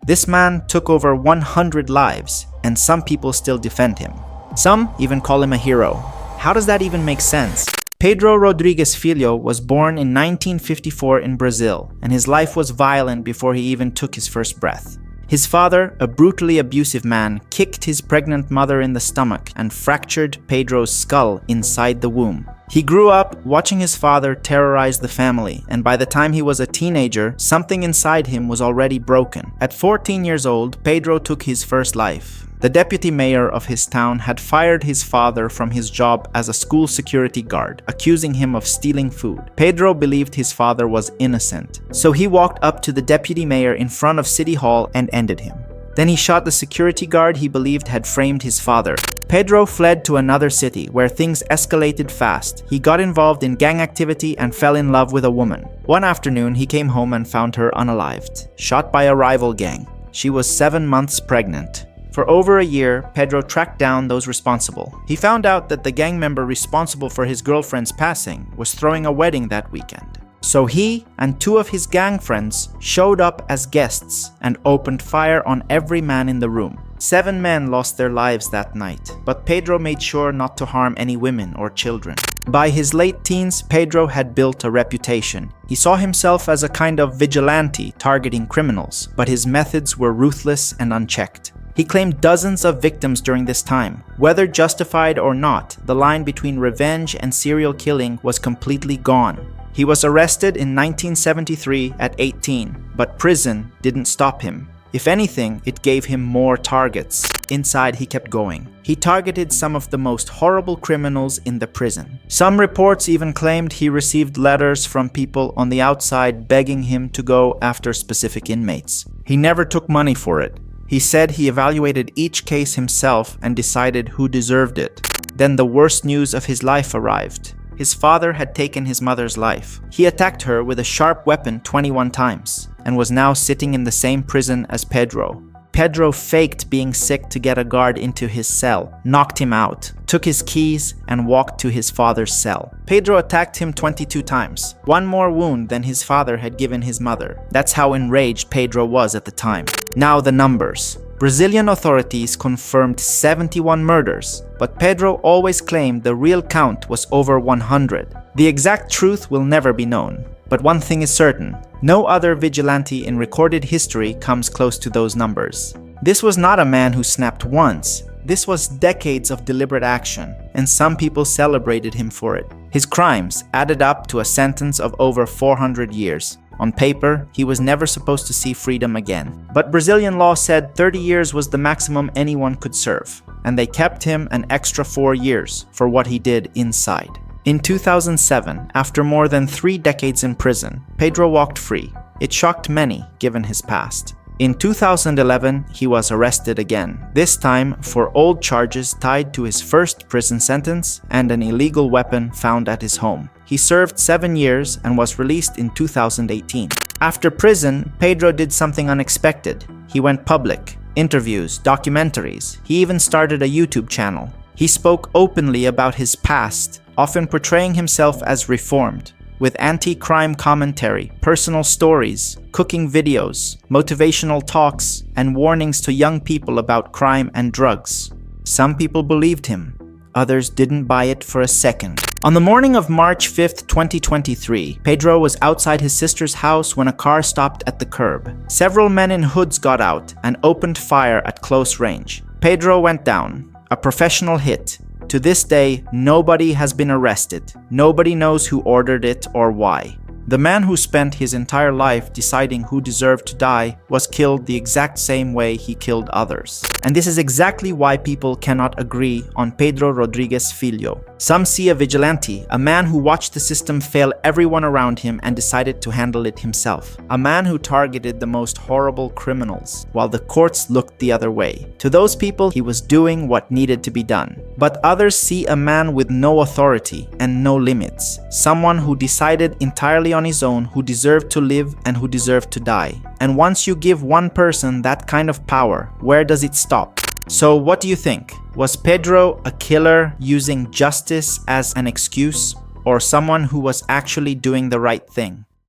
This man took over 100 lives, and some people still defend him. Some even call him a hero. How does that even make sense? Pedro Rodrigues Filho was born in 1954 in Brazil, and his life was violent before he even took his first breath. His father, a brutally abusive man, kicked his pregnant mother in the stomach and fractured Pedro's skull inside the womb. He grew up watching his father terrorize the family, and by the time he was a teenager, something inside him was already broken. At 14 years old, Pedro took his first life. The deputy mayor of his town had fired his father from his job as a school security guard, accusing him of stealing food. Pedro believed his father was innocent, so he walked up to the deputy mayor in front of City Hall and ended him. Then he shot the security guard he believed had framed his father. Pedro fled to another city where things escalated fast. He got involved in gang activity and fell in love with a woman. One afternoon, he came home and found her unalived, shot by a rival gang. She was 7 months pregnant. For over a year, Pedro tracked down those responsible. He found out that the gang member responsible for his girlfriend's passing was throwing a wedding that weekend. So he and 2 of his gang friends showed up as guests and opened fire on every man in the room. 7 men lost their lives that night, but Pedro made sure not to harm any women or children. By his late teens, Pedro had built a reputation. He saw himself as a kind of vigilante targeting criminals, but his methods were ruthless and unchecked. He claimed dozens of victims during this time. Whether justified or not, the line between revenge and serial killing was completely gone. He was arrested in 1973 at 18, but prison didn't stop him. If anything, it gave him more targets. Inside, he kept going. He targeted some of the most horrible criminals in the prison. Some reports even claimed he received letters from people on the outside begging him to go after specific inmates. He never took money for it. He said he evaluated each case himself and decided who deserved it. Then the worst news of his life arrived. His father had taken his mother's life. He attacked her with a sharp weapon 21 times and was now sitting in the same prison as Pedro. Pedro faked being sick to get a guard into his cell, knocked him out, took his keys, and walked to his father's cell. Pedro attacked him 22 times, 1 more wound than his father had given his mother. That's how enraged Pedro was at the time. Now the numbers. Brazilian authorities confirmed 71 murders, but Pedro always claimed the real count was over 100. The exact truth will never be known. But one thing is certain, no other vigilante in recorded history comes close to those numbers. This was not a man who snapped once. This was decades of deliberate action, and some people celebrated him for it. His crimes added up to a sentence of over 400 years. On paper, he was never supposed to see freedom again. But Brazilian law said 30 years was the maximum anyone could serve, and they kept him an extra 4 years for what he did inside. In 2007, after more than 3 decades in prison, Pedro walked free. It shocked many, given his past. In 2011, he was arrested again, this time for old charges tied to his first prison sentence and an illegal weapon found at his home. He served 7 years and was released in 2018. After prison, Pedro did something unexpected. He went public. Interviews, documentaries. He even started a YouTube channel. He spoke openly about his past, often portraying himself as reformed, with anti-crime commentary, personal stories, cooking videos, motivational talks, and warnings to young people about crime and drugs. Some people believed him. Others didn't buy it for a second. On the morning of March 5th, 2023, Pedro was outside his sister's house when a car stopped at the curb. Several men in hoods got out and opened fire at close range. Pedro went down, a professional hit. To this day, nobody has been arrested. Nobody knows who ordered it or why. The man who spent his entire life deciding who deserved to die was killed the exact same way he killed others. And this is exactly why people cannot agree on Pedro Rodrigues Filho. Some see a vigilante, a man who watched the system fail everyone around him and decided to handle it himself. A man who targeted the most horrible criminals, while the courts looked the other way. To those people, he was doing what needed to be done. But others see a man with no authority and no limits. Someone who decided entirely on his own who deserved to live and who deserved to die. And once you give one person that kind of power, where does it stop? So what do you think? Was Pedro a killer using justice as an excuse, or someone who was actually doing the right thing?